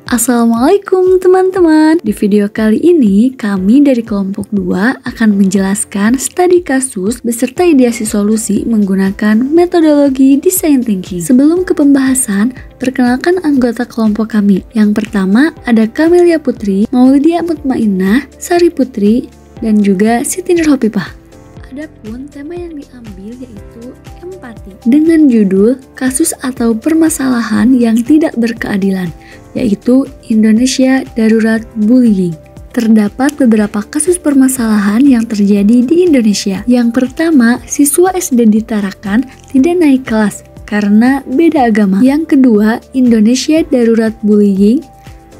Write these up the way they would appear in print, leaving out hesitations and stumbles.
Assalamualaikum teman-teman. Di video kali ini kami dari kelompok 2 akan menjelaskan studi kasus beserta ideasi solusi menggunakan metodologi design thinking. Sebelum ke pembahasan, perkenalkan anggota kelompok kami. Yang pertama ada Kamelia Putri, Maulidia Mutmainnah, Sari Putri, dan juga Siti Nurhopipah. Adapun tema yang diambil yaitu empati dengan judul kasus atau permasalahan yang tidak berkeadilan, yaitu Indonesia Darurat Bullying. Terdapat beberapa kasus permasalahan yang terjadi di Indonesia. Yang pertama, siswa SD di Tarakan tidak naik kelas karena beda agama. Yang kedua, Indonesia Darurat Bullying.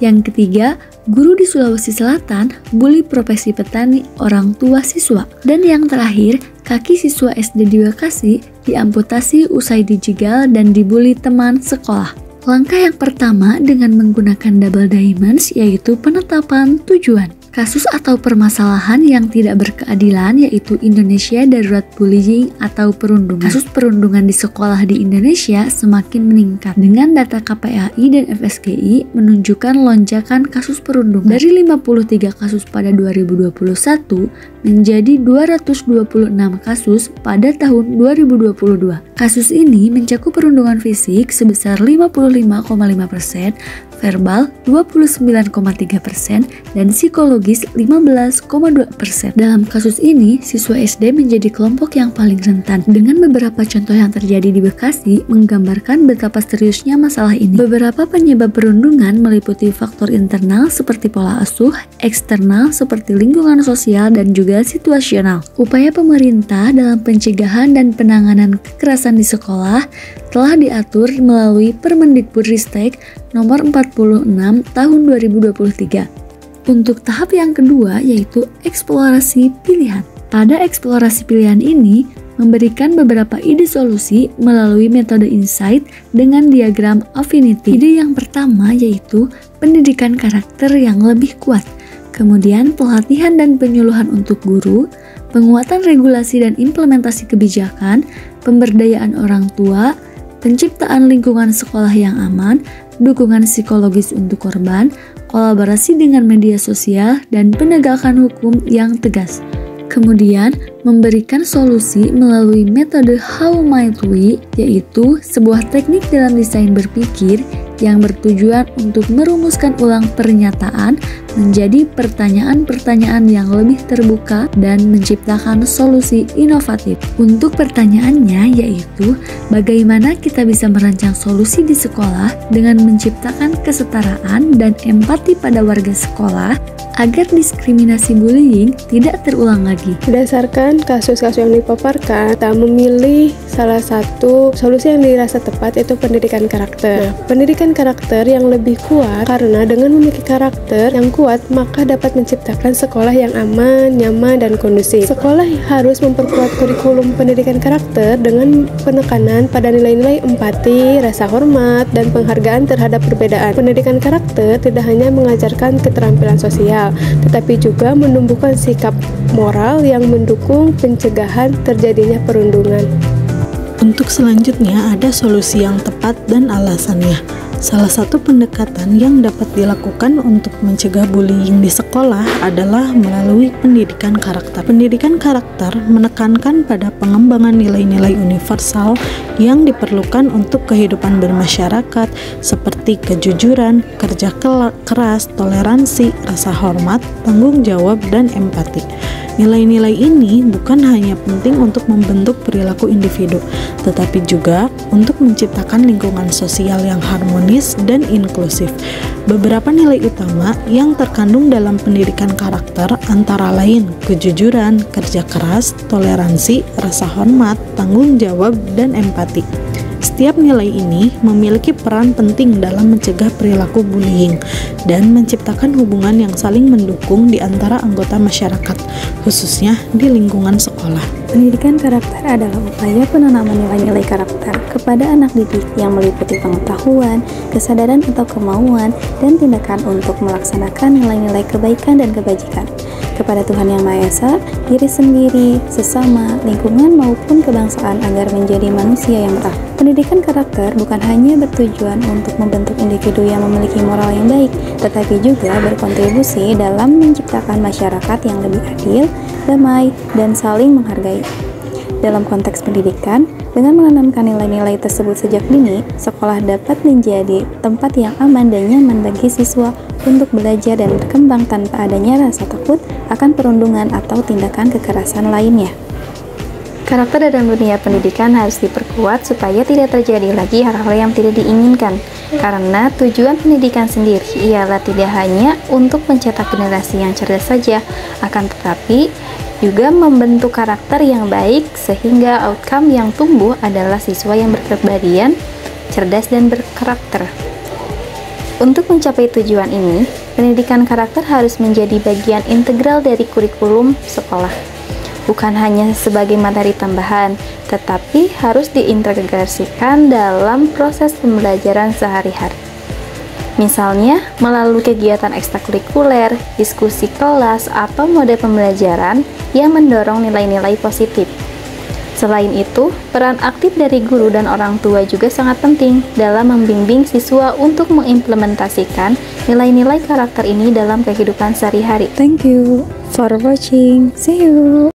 Yang ketiga, guru di Sulawesi Selatan bully profesi petani orang tua siswa. Dan yang terakhir, kaki siswa SD di Bekasi diamputasi usai dijegal dan dibully teman sekolah. Langkah yang pertama dengan menggunakan double diamonds yaitu penetapan tujuan. Kasus atau permasalahan yang tidak berkeadilan yaitu Indonesia Darurat Bullying atau perundungan. Kasus perundungan di sekolah di Indonesia semakin meningkat. Dengan data KPAI dan FSGI menunjukkan lonjakan kasus perundungan dari 53 kasus pada 2021 menjadi 226 kasus pada tahun 2022. Kasus ini mencakup perundungan fisik sebesar 55,5%, verbal 29,3%, dan psikologis 15,2%. Dalam kasus ini, siswa SD menjadi kelompok yang paling rentan. Dengan beberapa contoh yang terjadi di Bekasi menggambarkan betapa seriusnya masalah ini. Beberapa penyebab perundungan meliputi faktor internal seperti pola asuh, eksternal seperti lingkungan sosial, dan juga situasional. Upaya pemerintah dalam pencegahan dan penanganan kekerasan di sekolah telah diatur melalui Permendikbudristek nomor 46 tahun 2023. Untuk tahap yang kedua yaitu eksplorasi pilihan. Pada eksplorasi pilihan ini memberikan beberapa ide solusi melalui metode insight dengan diagram affinity. Ide yang pertama yaitu pendidikan karakter yang lebih kuat, kemudian pelatihan dan penyuluhan untuk guru, penguatan regulasi dan implementasi kebijakan, pemberdayaan orang tua, penciptaan lingkungan sekolah yang aman, dukungan psikologis untuk korban, kolaborasi dengan media sosial, dan penegakan hukum yang tegas. Kemudian, memberikan solusi melalui metode How Might We, yaitu sebuah teknik dalam desain berpikir yang bertujuan untuk merumuskan ulang pernyataan menjadi pertanyaan-pertanyaan yang lebih terbuka dan menciptakan solusi inovatif. Untuk pertanyaannya yaitu, bagaimana kita bisa merancang solusi di sekolah dengan menciptakan kesetaraan dan empati pada warga sekolah agar diskriminasi bullying tidak terulang lagi. Berdasarkan kasus-kasus yang dipaparkan, kita memilih salah satu solusi yang dirasa tepat yaitu pendidikan karakter. Pendidikan karakter yang lebih kuat karena dengan memiliki karakter yang kuat maka dapat menciptakan sekolah yang aman, nyaman, dan kondusif. Sekolah harus memperkuat kurikulum pendidikan karakter dengan penekanan pada nilai-nilai empati, rasa hormat, dan penghargaan terhadap perbedaan. Pendidikan karakter tidak hanya mengajarkan keterampilan sosial, tetapi juga menumbuhkan sikap moral yang mendukung pencegahan terjadinya perundungan. Untuk selanjutnya ada solusi yang tepat dan alasannya. Salah satu pendekatan yang dapat dilakukan untuk mencegah bullying di sekolah adalah melalui pendidikan karakter. Pendidikan karakter menekankan pada pengembangan nilai-nilai universal yang diperlukan untuk kehidupan bermasyarakat seperti kejujuran, kerja keras, toleransi, rasa hormat, tanggung jawab, dan empati. Nilai-nilai ini bukan hanya penting untuk membentuk perilaku individu, tetapi juga untuk menciptakan lingkungan sosial yang harmonis dan inklusif. Beberapa nilai utama yang terkandung dalam pendidikan karakter antara lain kejujuran, kerja keras, toleransi, rasa hormat, tanggung jawab, dan empati. Setiap nilai ini memiliki peran penting dalam mencegah perilaku bullying dan menciptakan hubungan yang saling mendukung di antara anggota masyarakat, khususnya di lingkungan sekolah. Pendidikan karakter adalah upaya penanaman nilai-nilai karakter kepada anak didik yang meliputi pengetahuan, kesadaran atau kemauan, dan tindakan untuk melaksanakan nilai-nilai kebaikan dan kebajikan kepada Tuhan Yang Maha Esa, diri sendiri, sesama, lingkungan maupun kebangsaan agar menjadi manusia yang berakhlak. Pendidikan karakter bukan hanya bertujuan untuk membentuk individu yang memiliki moral yang baik, tetapi juga berkontribusi dalam menciptakan masyarakat yang lebih adil, damai, dan saling menghargai. Dalam konteks pendidikan, dengan menanamkan nilai-nilai tersebut sejak dini, sekolah dapat menjadi tempat yang aman dan nyaman bagi siswa untuk belajar dan berkembang tanpa adanya rasa takut akan perundungan atau tindakan kekerasan lainnya. Karakter dalam dunia pendidikan harus diperkuat supaya tidak terjadi lagi hal-hal yang tidak diinginkan. Karena tujuan pendidikan sendiri ialah tidak hanya untuk mencetak generasi yang cerdas saja, akan tetapi juga membentuk karakter yang baik sehingga outcome yang tumbuh adalah siswa yang berkepribadian, cerdas, dan berkarakter. Untuk mencapai tujuan ini, pendidikan karakter harus menjadi bagian integral dari kurikulum sekolah. Bukan hanya sebagai materi tambahan, tetapi harus diintegrasikan dalam proses pembelajaran sehari-hari. Misalnya, melalui kegiatan ekstrakurikuler, diskusi kelas, atau mode pembelajaran yang mendorong nilai-nilai positif. Selain itu, peran aktif dari guru dan orang tua juga sangat penting dalam membimbing siswa untuk mengimplementasikan nilai-nilai karakter ini dalam kehidupan sehari-hari. Thank you for watching. See you.